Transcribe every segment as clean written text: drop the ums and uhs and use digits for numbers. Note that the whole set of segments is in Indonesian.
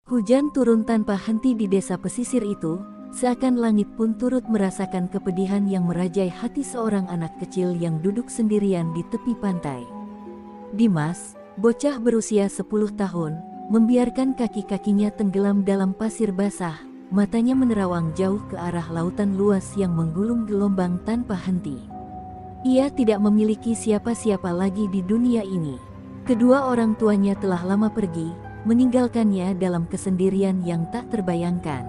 Hujan turun tanpa henti di desa pesisir itu, seakan langit pun turut merasakan kepedihan yang merajai hati seorang anak kecil yang duduk sendirian di tepi pantai. Dimas, bocah berusia 10 tahun, membiarkan kaki-kakinya tenggelam dalam pasir basah, matanya menerawang jauh ke arah lautan luas yang menggulung gelombang tanpa henti. Ia tidak memiliki siapa-siapa lagi di dunia ini. Kedua orang tuanya telah lama pergi, meninggalkannya dalam kesendirian yang tak terbayangkan.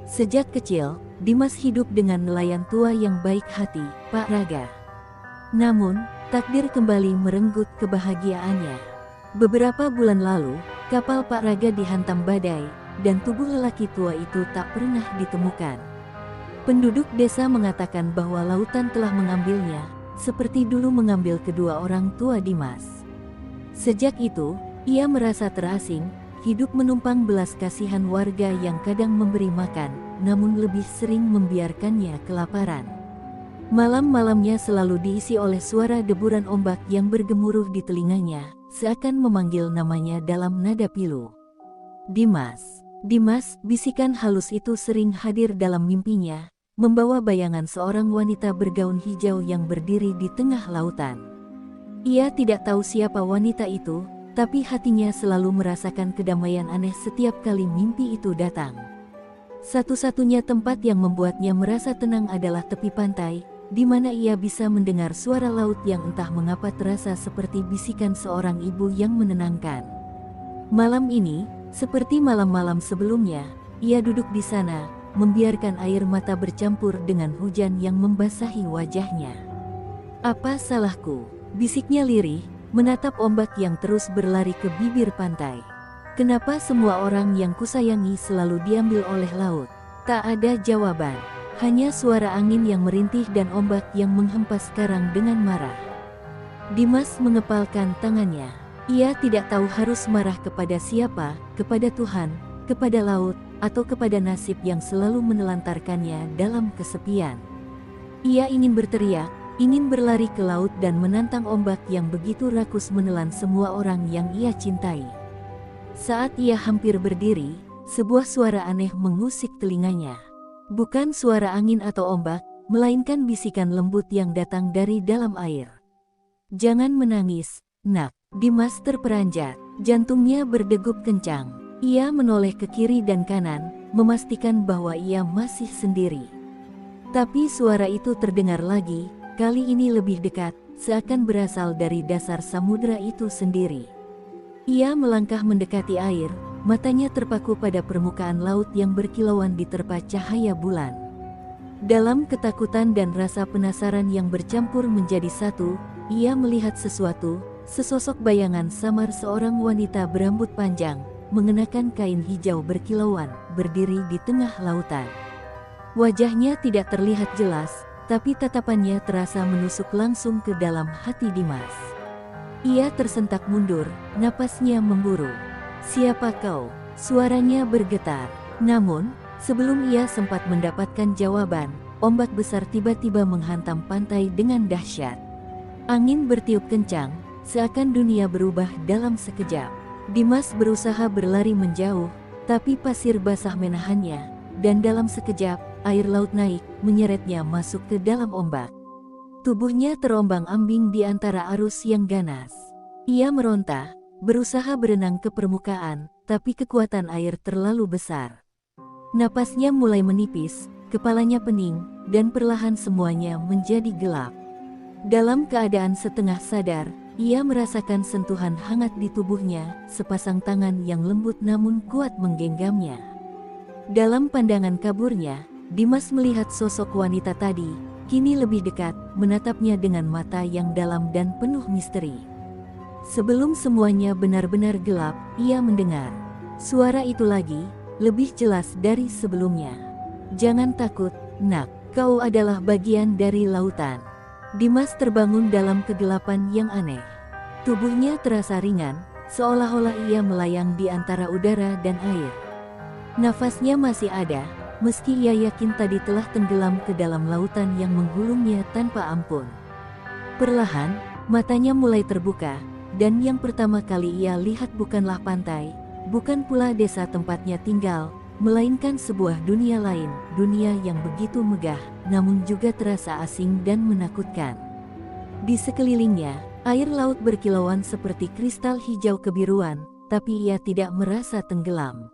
Sejak kecil, Dimas hidup dengan nelayan tua yang baik hati, Pak Raga. Namun, takdir kembali merenggut kebahagiaannya. Beberapa bulan lalu, kapal Pak Raga dihantam badai, dan tubuh lelaki tua itu tak pernah ditemukan. Penduduk desa mengatakan bahwa lautan telah mengambilnya, seperti dulu mengambil kedua orang tua Dimas. Sejak itu, ia merasa terasing, hidup menumpang belas kasihan warga yang kadang memberi makan, namun lebih sering membiarkannya kelaparan. Malam-malamnya selalu diisi oleh suara deburan ombak yang bergemuruh di telinganya, seakan memanggil namanya dalam nada pilu. Dimas, Dimas, bisikan halus itu sering hadir dalam mimpinya, membawa bayangan seorang wanita bergaun hijau yang berdiri di tengah lautan. Ia tidak tahu siapa wanita itu, tapi hatinya selalu merasakan kedamaian aneh setiap kali mimpi itu datang. Satu-satunya tempat yang membuatnya merasa tenang adalah tepi pantai, di mana ia bisa mendengar suara laut yang entah mengapa terasa seperti bisikan seorang ibu yang menenangkan. Malam ini, seperti malam-malam sebelumnya, ia duduk di sana, membiarkan air mata bercampur dengan hujan yang membasahi wajahnya. "Apa salahku?" bisiknya lirih, menatap ombak yang terus berlari ke bibir pantai. "Kenapa semua orang yang kusayangi selalu diambil oleh laut?" Tak ada jawaban, hanya suara angin yang merintih dan ombak yang menghempas karang dengan marah. Dimas mengepalkan tangannya. Ia tidak tahu harus marah kepada siapa, kepada Tuhan, kepada laut, atau kepada nasib yang selalu menelantarkannya dalam kesepian. Ia ingin berteriak, ingin berlari ke laut dan menantang ombak yang begitu rakus menelan semua orang yang ia cintai. Saat ia hampir berdiri, sebuah suara aneh mengusik telinganya. Bukan suara angin atau ombak, melainkan bisikan lembut yang datang dari dalam air. "Jangan menangis, nak." Dimas terperanjat, jantungnya berdegup kencang. Ia menoleh ke kiri dan kanan, memastikan bahwa ia masih sendiri. Tapi suara itu terdengar lagi, kali ini lebih dekat, seakan berasal dari dasar samudera itu sendiri. Ia melangkah mendekati air, matanya terpaku pada permukaan laut yang berkilauan diterpa cahaya bulan. Dalam ketakutan dan rasa penasaran yang bercampur menjadi satu, ia melihat sesuatu, sesosok bayangan samar seorang wanita berambut panjang, mengenakan kain hijau berkilauan, berdiri di tengah lautan. Wajahnya tidak terlihat jelas, tapi tatapannya terasa menusuk langsung ke dalam hati Dimas. Ia tersentak mundur, napasnya memburu. "Siapa kau?" suaranya bergetar. Namun, sebelum ia sempat mendapatkan jawaban, ombak besar tiba-tiba menghantam pantai dengan dahsyat. Angin bertiup kencang, seakan dunia berubah dalam sekejap. Dimas berusaha berlari menjauh, tapi pasir basah menahannya, dan dalam sekejap, air laut naik, menyeretnya masuk ke dalam ombak. Tubuhnya terombang-ambing di antara arus yang ganas. Ia meronta, berusaha berenang ke permukaan, tapi kekuatan air terlalu besar. Napasnya mulai menipis, kepalanya pening, dan perlahan semuanya menjadi gelap. Dalam keadaan setengah sadar, ia merasakan sentuhan hangat di tubuhnya, sepasang tangan yang lembut namun kuat menggenggamnya. Dalam pandangan kaburnya, Dimas melihat sosok wanita tadi, kini lebih dekat, menatapnya dengan mata yang dalam dan penuh misteri. Sebelum semuanya benar-benar gelap, ia mendengar suara itu lagi, lebih jelas dari sebelumnya. "Jangan takut, nak, kau adalah bagian dari lautan." Dimas terbangun dalam kegelapan yang aneh. Tubuhnya terasa ringan, seolah-olah ia melayang di antara udara dan air. Nafasnya masih ada, meski ia yakin tadi telah tenggelam ke dalam lautan yang menggulungnya tanpa ampun. Perlahan, matanya mulai terbuka, dan yang pertama kali ia lihat bukanlah pantai, bukan pula desa tempatnya tinggal, melainkan sebuah dunia lain, dunia yang begitu megah, namun juga terasa asing dan menakutkan. Di sekelilingnya, air laut berkilauan seperti kristal hijau kebiruan, tapi ia tidak merasa tenggelam.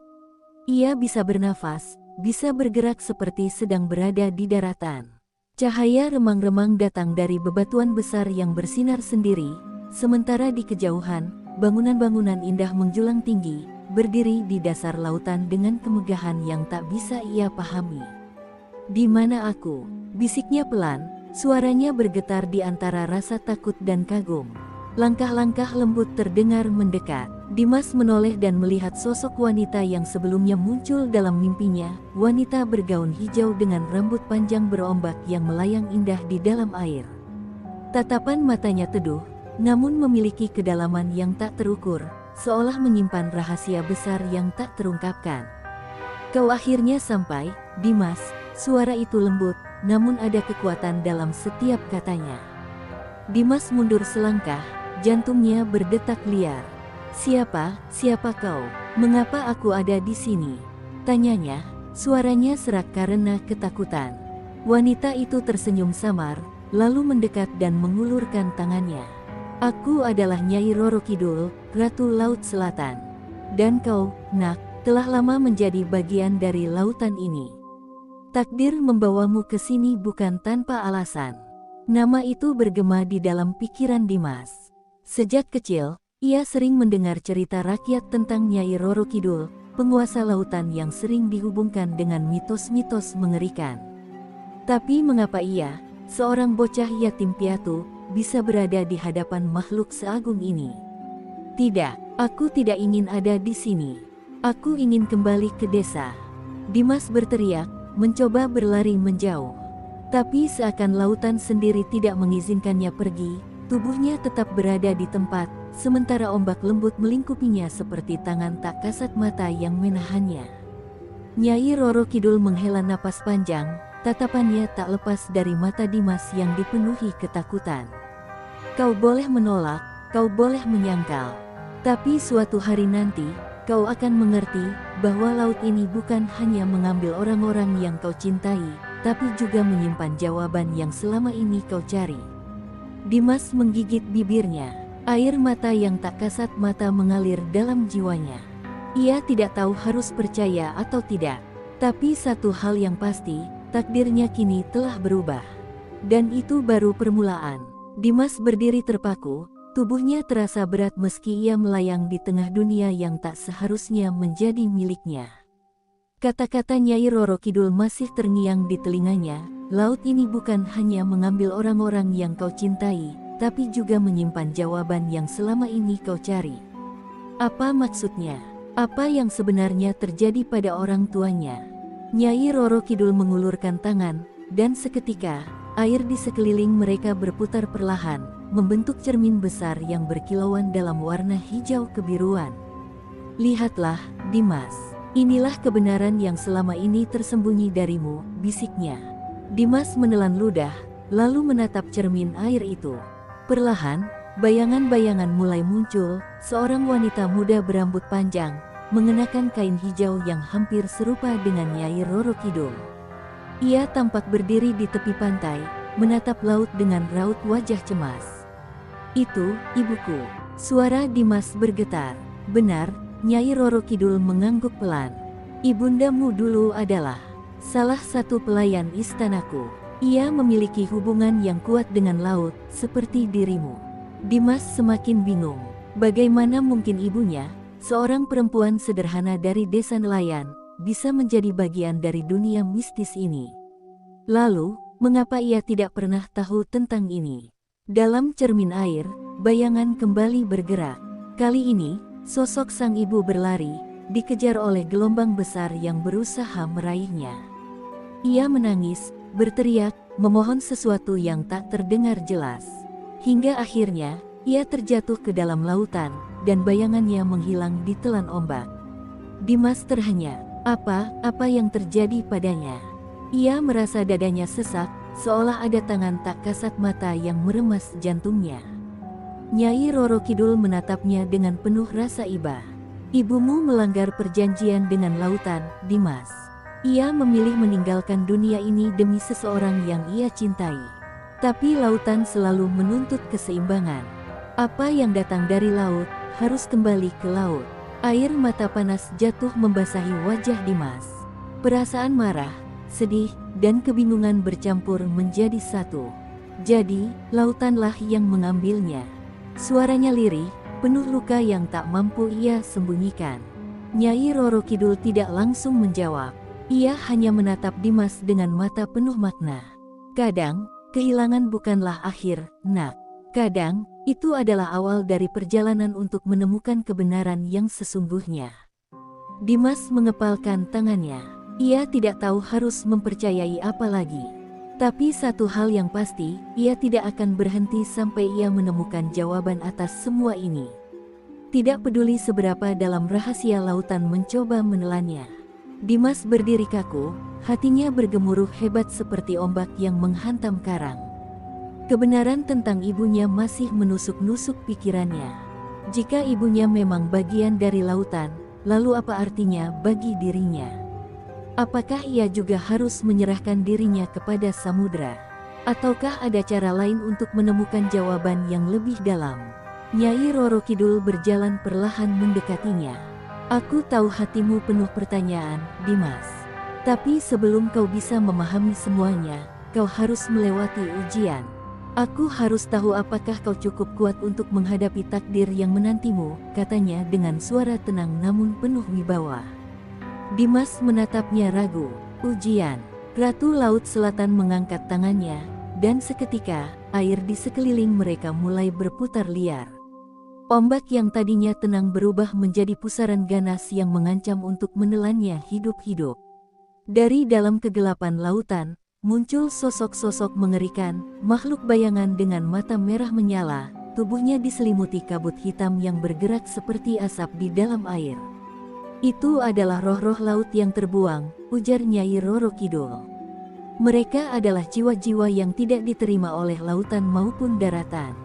Ia bisa bernafas, bisa bergerak seperti sedang berada di daratan. Cahaya remang-remang datang dari bebatuan besar yang bersinar sendiri, sementara di kejauhan, bangunan-bangunan indah menjulang tinggi, berdiri di dasar lautan dengan kemegahan yang tak bisa ia pahami. "Di mana aku?" bisiknya pelan, suaranya bergetar di antara rasa takut dan kagum. Langkah-langkah lembut terdengar mendekat. Dimas menoleh dan melihat sosok wanita yang sebelumnya muncul dalam mimpinya, wanita bergaun hijau dengan rambut panjang berombak yang melayang indah di dalam air. Tatapan matanya teduh, namun memiliki kedalaman yang tak terukur, seolah menyimpan rahasia besar yang tak terungkapkan. "Kau akhirnya sampai, Dimas," suara itu lembut, namun ada kekuatan dalam setiap katanya. Dimas mundur selangkah, jantungnya berdetak liar. Siapa kau? Mengapa aku ada di sini?" tanyanya, suaranya serak karena ketakutan. Wanita itu tersenyum samar, lalu mendekat dan mengulurkan tangannya. "Aku adalah Nyai Roro Kidul, Ratu Laut Selatan. Dan kau, Nak, telah lama menjadi bagian dari lautan ini. Takdir membawamu ke sini bukan tanpa alasan." Nama itu bergema di dalam pikiran Dimas. Sejak kecil, ia sering mendengar cerita rakyat tentang Nyai Roro Kidul, penguasa lautan yang sering dihubungkan dengan mitos-mitos mengerikan. Tapi mengapa ia, seorang bocah yatim piatu, bisa berada di hadapan makhluk seagung ini? "Tidak, aku tidak ingin ada di sini. Aku ingin kembali ke desa." Dimas berteriak, mencoba berlari menjauh. Tapi seakan lautan sendiri tidak mengizinkannya pergi, tubuhnya tetap berada di tempat, sementara ombak lembut melingkupinya seperti tangan tak kasat mata yang menahannya. Nyai Roro Kidul menghela napas panjang, tatapannya tak lepas dari mata Dimas yang dipenuhi ketakutan. "Kau boleh menolak, kau boleh menyangkal. Tapi suatu hari nanti, kau akan mengerti bahwa laut ini bukan hanya mengambil orang-orang yang kau cintai, tapi juga menyimpan jawaban yang selama ini kau cari." Dimas menggigit bibirnya. Air mata yang tak kasat mata mengalir dalam jiwanya. Ia tidak tahu harus percaya atau tidak. Tapi satu hal yang pasti, takdirnya kini telah berubah. Dan itu baru permulaan. Dimas berdiri terpaku, tubuhnya terasa berat meski ia melayang di tengah dunia yang tak seharusnya menjadi miliknya. Kata-kata Nyai Roro Kidul masih terngiang di telinganya, "Laut ini bukan hanya mengambil orang-orang yang kau cintai, tapi juga menyimpan jawaban yang selama ini kau cari." Apa maksudnya? Apa yang sebenarnya terjadi pada orang tuanya? Nyai Roro Kidul mengulurkan tangan, dan seketika, air di sekeliling mereka berputar perlahan, membentuk cermin besar yang berkilauan dalam warna hijau kebiruan. "Lihatlah, Dimas. Inilah kebenaran yang selama ini tersembunyi darimu," bisiknya. Dimas menelan ludah, lalu menatap cermin air itu. Perlahan, bayangan-bayangan mulai muncul, seorang wanita muda berambut panjang, mengenakan kain hijau yang hampir serupa dengan Nyai Roro Kidul. Ia tampak berdiri di tepi pantai, menatap laut dengan raut wajah cemas. "Itu, ibuku." Suara Dimas bergetar. "Benar," Nyai Roro Kidul mengangguk pelan. "Ibundamu dulu adalah salah satu pelayan istanaku. Ia memiliki hubungan yang kuat dengan laut, seperti dirimu." Dimas semakin bingung. Bagaimana mungkin ibunya, seorang perempuan sederhana dari desa nelayan, bisa menjadi bagian dari dunia mistis ini? Lalu, mengapa ia tidak pernah tahu tentang ini? Dalam cermin air, bayangan kembali bergerak. Kali ini, sosok sang ibu berlari, dikejar oleh gelombang besar yang berusaha meraihnya. Ia menangis, berteriak, memohon sesuatu yang tak terdengar jelas. Hingga akhirnya, ia terjatuh ke dalam lautan, dan bayangannya menghilang di telan ombak. Dimas terhenyak. Apa yang terjadi padanya? Ia merasa dadanya sesak, seolah ada tangan tak kasat mata yang meremas jantungnya. Nyai Roro Kidul menatapnya dengan penuh rasa iba. Ibumu melanggar perjanjian dengan lautan, Dimas. Ia memilih meninggalkan dunia ini demi seseorang yang ia cintai. Tapi lautan selalu menuntut keseimbangan. Apa yang datang dari laut, harus kembali ke laut. Air mata panas jatuh membasahi wajah Dimas. Perasaan marah, sedih, dan kebingungan bercampur menjadi satu. Jadi, lautanlah yang mengambilnya. Suaranya lirih, penuh luka yang tak mampu ia sembunyikan. Nyai Roro Kidul tidak langsung menjawab. Ia hanya menatap Dimas dengan mata penuh makna. Kadang, kehilangan bukanlah akhir, nak. Kadang, itu adalah awal dari perjalanan untuk menemukan kebenaran yang sesungguhnya. Dimas mengepalkan tangannya. Ia tidak tahu harus mempercayai apa lagi. Tapi satu hal yang pasti, ia tidak akan berhenti sampai ia menemukan jawaban atas semua ini. Tidak peduli seberapa dalam rahasia lautan mencoba menelannya. Dimas berdiri kaku, hatinya bergemuruh hebat seperti ombak yang menghantam karang. Kebenaran tentang ibunya masih menusuk-nusuk pikirannya. Jika ibunya memang bagian dari lautan, lalu apa artinya bagi dirinya? Apakah ia juga harus menyerahkan dirinya kepada samudra? Ataukah ada cara lain untuk menemukan jawaban yang lebih dalam? Nyai Roro Kidul berjalan perlahan mendekatinya. Aku tahu hatimu penuh pertanyaan, Dimas. Tapi sebelum kau bisa memahami semuanya, kau harus melewati ujian. Aku harus tahu apakah kau cukup kuat untuk menghadapi takdir yang menantimu, katanya dengan suara tenang namun penuh wibawa. Dimas menatapnya ragu. Ujian. Ratu Laut Selatan mengangkat tangannya, dan seketika, air di sekeliling mereka mulai berputar liar. Ombak yang tadinya tenang berubah menjadi pusaran ganas yang mengancam untuk menelannya hidup-hidup. Dari dalam kegelapan lautan, muncul sosok-sosok mengerikan, makhluk bayangan dengan mata merah menyala, tubuhnya diselimuti kabut hitam yang bergerak seperti asap di dalam air. Itu adalah roh-roh laut yang terbuang, ujar Nyai Roro Kidul. Mereka adalah jiwa-jiwa yang tidak diterima oleh lautan maupun daratan.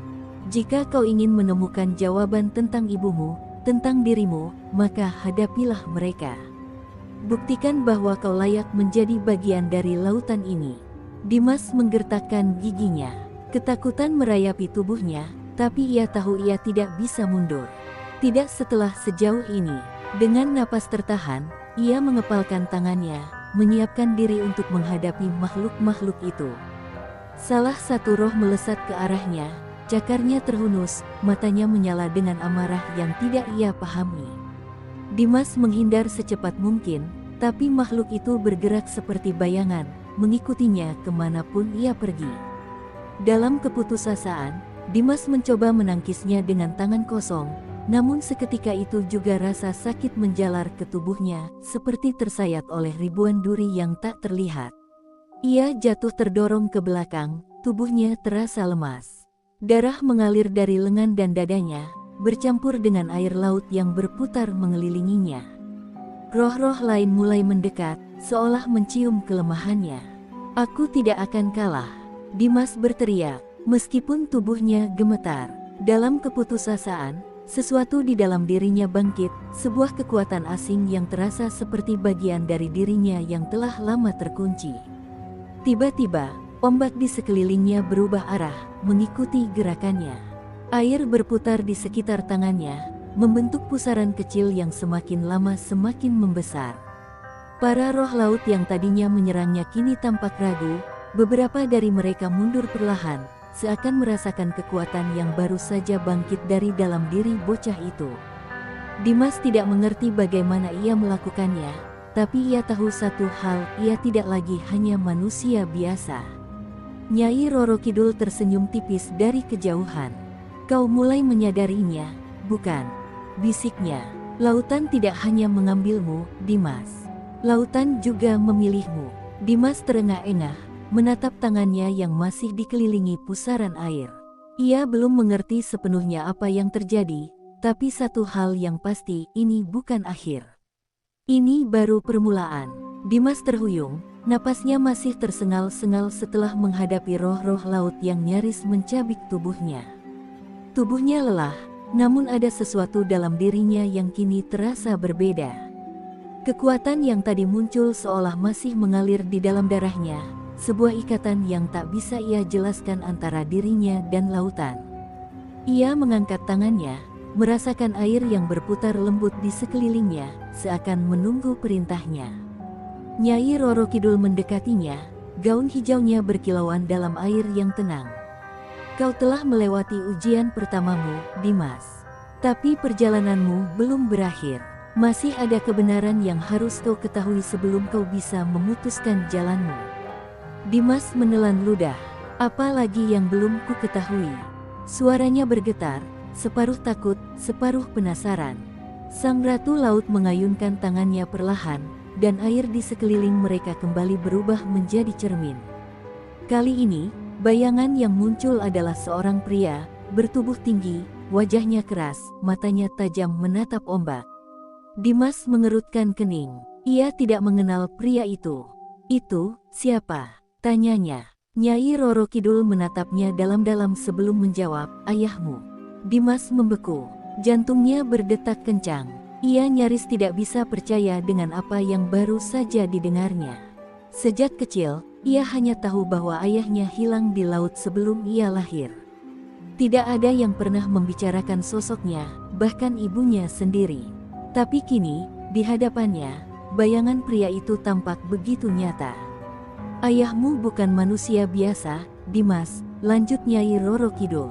Jika kau ingin menemukan jawaban tentang ibumu, tentang dirimu, maka hadapilah mereka. Buktikan bahwa kau layak menjadi bagian dari lautan ini. Dimas menggertakkan giginya. Ketakutan merayapi tubuhnya, tapi ia tahu ia tidak bisa mundur. Tidak setelah sejauh ini. Dengan napas tertahan, ia mengepalkan tangannya, menyiapkan diri untuk menghadapi makhluk-makhluk itu. Salah satu roh melesat ke arahnya, cakarnya terhunus, matanya menyala dengan amarah yang tidak ia pahami. Dimas menghindar secepat mungkin, tapi makhluk itu bergerak seperti bayangan, mengikutinya kemanapun ia pergi. Dalam keputusasaan, Dimas mencoba menangkisnya dengan tangan kosong, namun seketika itu juga rasa sakit menjalar ke tubuhnya, seperti tersayat oleh ribuan duri yang tak terlihat. Ia jatuh terdorong ke belakang, tubuhnya terasa lemas. Darah mengalir dari lengan dan dadanya, bercampur dengan air laut yang berputar mengelilinginya. Roh-roh lain mulai mendekat, seolah mencium kelemahannya. Aku tidak akan kalah, Dimas berteriak, meskipun tubuhnya gemetar. Dalam keputusasaan, sesuatu di dalam dirinya bangkit, sebuah kekuatan asing yang terasa seperti bagian dari dirinya yang telah lama terkunci. Tiba-tiba, ombak di sekelilingnya berubah arah, mengikuti gerakannya. Air berputar di sekitar tangannya, membentuk pusaran kecil yang semakin lama semakin membesar. Para roh laut yang tadinya menyerangnya kini tampak ragu, beberapa dari mereka mundur perlahan, seakan merasakan kekuatan yang baru saja bangkit dari dalam diri bocah itu. Dimas tidak mengerti bagaimana ia melakukannya, tapi ia tahu satu hal, ia tidak lagi hanya manusia biasa. Nyai Roro Kidul tersenyum tipis dari kejauhan. Kau mulai menyadarinya, bukan? Bisiknya. Lautan tidak hanya mengambilmu, Dimas. Lautan juga memilihmu. Dimas terengah-engah, menatap tangannya yang masih dikelilingi pusaran air. Ia belum mengerti sepenuhnya apa yang terjadi, tapi satu hal yang pasti, ini bukan akhir. Ini baru permulaan. Dimas terhuyung, napasnya masih tersengal-sengal setelah menghadapi roh-roh laut yang nyaris mencabik tubuhnya. Tubuhnya lelah, Namun ada sesuatu dalam dirinya yang kini terasa berbeda. Kekuatan yang tadi muncul seolah masih mengalir di dalam darahnya, sebuah ikatan yang tak bisa ia jelaskan antara dirinya dan lautan. Ia mengangkat tangannya, merasakan air yang berputar lembut di sekelilingnya, seakan menunggu perintahnya. Nyai Roro Kidul mendekatinya, gaun hijaunya berkilauan dalam air yang tenang. Kau telah melewati ujian pertamamu, Dimas. Tapi perjalananmu belum berakhir. Masih ada kebenaran yang harus kau ketahui sebelum kau bisa memutuskan jalanmu. Dimas menelan ludah. Apa lagi yang belum ku ketahui? Suaranya bergetar, separuh takut, separuh penasaran. Sang Ratu Laut mengayunkan tangannya perlahan, dan air di sekeliling mereka kembali berubah menjadi cermin. Kali ini, bayangan yang muncul adalah seorang pria, bertubuh tinggi, wajahnya keras, matanya tajam menatap ombak. Dimas mengerutkan kening. Ia tidak mengenal pria itu. Itu, siapa? Tanyanya. Nyai Roro Kidul menatapnya dalam-dalam sebelum menjawab, ayahmu. Dimas membeku. Jantungnya berdetak kencang. Ia nyaris tidak bisa percaya dengan apa yang baru saja didengarnya. Sejak kecil, ia hanya tahu bahwa ayahnya hilang di laut sebelum ia lahir. Tidak ada yang pernah membicarakan sosoknya, bahkan ibunya sendiri. Tapi kini, di hadapannya, bayangan pria itu tampak begitu nyata. Ayahmu bukan manusia biasa, Dimas, lanjut Nyai Roro Kidul.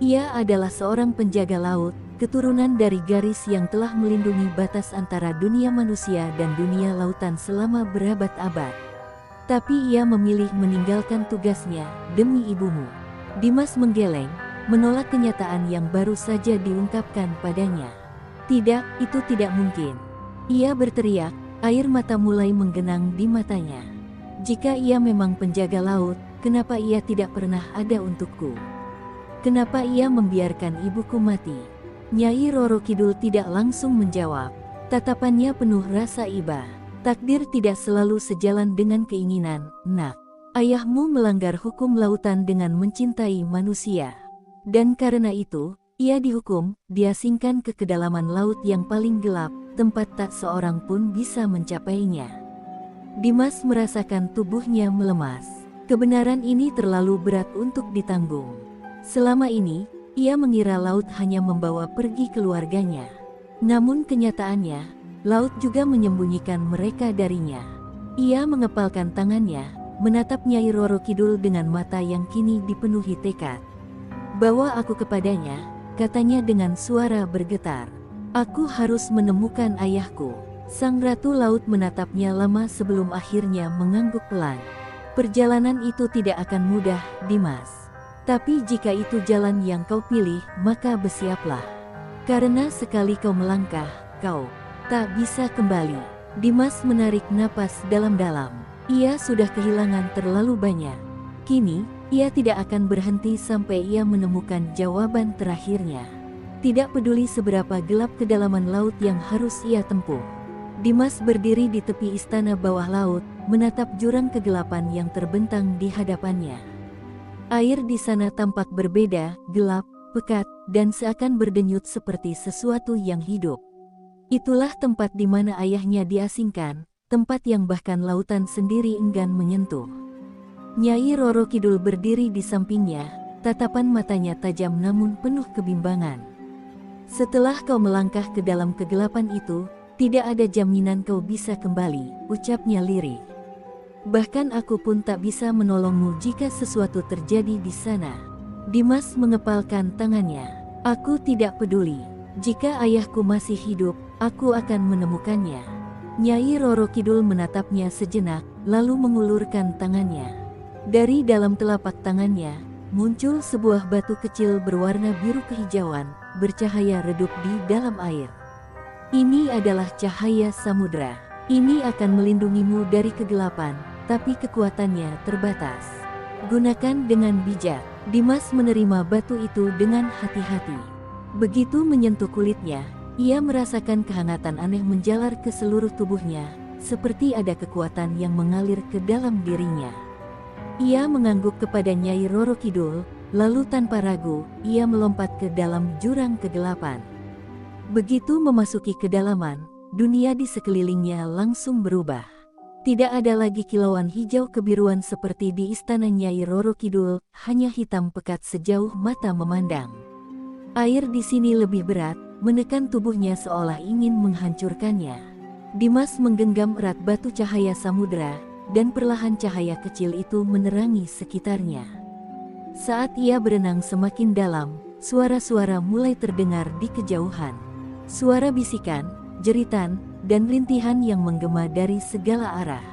Ia adalah seorang penjaga laut, keturunan dari garis yang telah melindungi batas antara dunia manusia dan dunia lautan selama berabad-abad. Tapi ia memilih meninggalkan tugasnya demi ibumu. Dimas menggeleng, menolak kenyataan yang baru saja diungkapkan padanya. Tidak, itu tidak mungkin. Ia berteriak, air mata mulai menggenang di matanya. Jika ia memang penjaga laut, kenapa ia tidak pernah ada untukku? Kenapa ia membiarkan ibuku mati? Nyai Roro Kidul tidak langsung menjawab. Tatapannya penuh rasa iba. Takdir tidak selalu sejalan dengan keinginan, nak. Ayahmu melanggar hukum lautan dengan mencintai manusia. Dan karena itu, ia dihukum, diasingkan ke kedalaman laut yang paling gelap, tempat tak seorang pun bisa mencapainya. Dimas merasakan tubuhnya melemas. Kebenaran ini terlalu berat untuk ditanggung. Selama ini, ia mengira laut hanya membawa pergi keluarganya. Namun kenyataannya, laut juga menyembunyikan mereka darinya. Ia mengepalkan tangannya, menatap Nyai Roro Kidul dengan mata yang kini dipenuhi tekad. Bawa aku kepadanya, katanya dengan suara bergetar. Aku harus menemukan ayahku. Sang Ratu Laut menatapnya lama sebelum akhirnya mengangguk pelan. Perjalanan itu tidak akan mudah, Dimas. Tapi jika itu jalan yang kau pilih, maka bersiaplah. Karena sekali kau melangkah, kau tak bisa kembali. Dimas menarik napas dalam-dalam. Ia sudah kehilangan terlalu banyak. Kini, ia tidak akan berhenti sampai ia menemukan jawaban terakhirnya. Tidak peduli seberapa gelap kedalaman laut yang harus ia tempuh. Dimas berdiri di tepi istana bawah laut, menatap jurang kegelapan yang terbentang di hadapannya. Air di sana tampak berbeda, gelap, pekat, dan seakan berdenyut seperti sesuatu yang hidup. Itulah tempat di mana ayahnya diasingkan, tempat yang bahkan lautan sendiri enggan menyentuh. Nyai Roro Kidul berdiri di sampingnya, tatapan matanya tajam namun penuh kebimbangan. Setelah kau melangkah ke dalam kegelapan itu, tidak ada jaminan kau bisa kembali, ucapnya lirih. Bahkan aku pun tak bisa menolongmu jika sesuatu terjadi di sana. Dimas mengepalkan tangannya. Aku tidak peduli. Jika ayahku masih hidup, aku akan menemukannya. Nyai Roro Kidul menatapnya sejenak, lalu mengulurkan tangannya. Dari dalam telapak tangannya, muncul sebuah batu kecil berwarna biru kehijauan, bercahaya redup di dalam air. Ini adalah cahaya samudra. Ini akan melindungimu dari kegelapan, tapi kekuatannya terbatas. Gunakan dengan bijak. Dimas menerima batu itu dengan hati-hati. Begitu menyentuh kulitnya, ia merasakan kehangatan aneh menjalar ke seluruh tubuhnya, seperti ada kekuatan yang mengalir ke dalam dirinya. Ia mengangguk kepada Nyai Roro Kidul, lalu tanpa ragu, ia melompat ke dalam jurang kegelapan. Begitu memasuki kedalaman, dunia di sekelilingnya langsung berubah. Tidak ada lagi kilauan hijau kebiruan seperti di istana Nyai Roro Kidul, hanya hitam pekat sejauh mata memandang. Air di sini lebih berat, menekan tubuhnya seolah ingin menghancurkannya. Dimas menggenggam erat batu cahaya samudera, dan perlahan cahaya kecil itu menerangi sekitarnya. Saat ia berenang semakin dalam, suara-suara mulai terdengar di kejauhan. Suara bisikan, jeritan, dan rintihan yang menggema dari segala arah.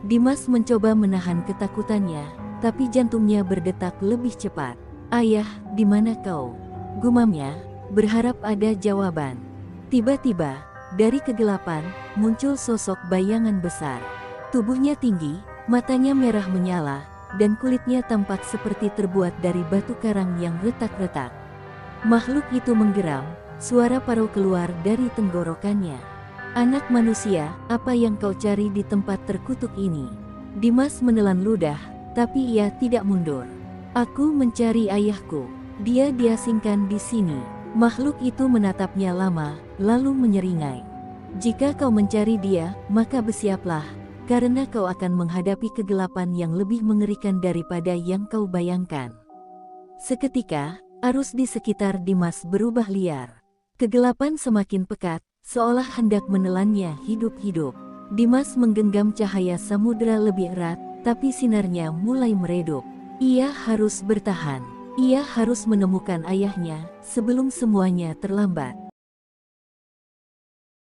Dimas mencoba menahan ketakutannya, tapi jantungnya berdetak lebih cepat. "Ayah, di mana kau?" gumamnya, berharap ada jawaban. Tiba-tiba, dari kegelapan, muncul sosok bayangan besar. Tubuhnya tinggi, matanya merah menyala, dan kulitnya tampak seperti terbuat dari batu karang yang retak-retak. Makhluk itu menggeram, suara paruh keluar dari tenggorokannya. "Anak manusia, apa yang kau cari di tempat terkutuk ini?" Dimas menelan ludah, tapi ia tidak mundur. "Aku mencari ayahku. Dia diasingkan di sini." Makhluk itu menatapnya lama, lalu menyeringai. "Jika kau mencari dia, maka bersiaplah, karena kau akan menghadapi kegelapan yang lebih mengerikan daripada yang kau bayangkan." Seketika, arus di sekitar Dimas berubah liar. Kegelapan semakin pekat, seolah hendak menelannya hidup-hidup. Dimas menggenggam cahaya samudera lebih erat, tapi sinarnya mulai meredup. Ia harus bertahan. Ia harus menemukan ayahnya sebelum semuanya terlambat.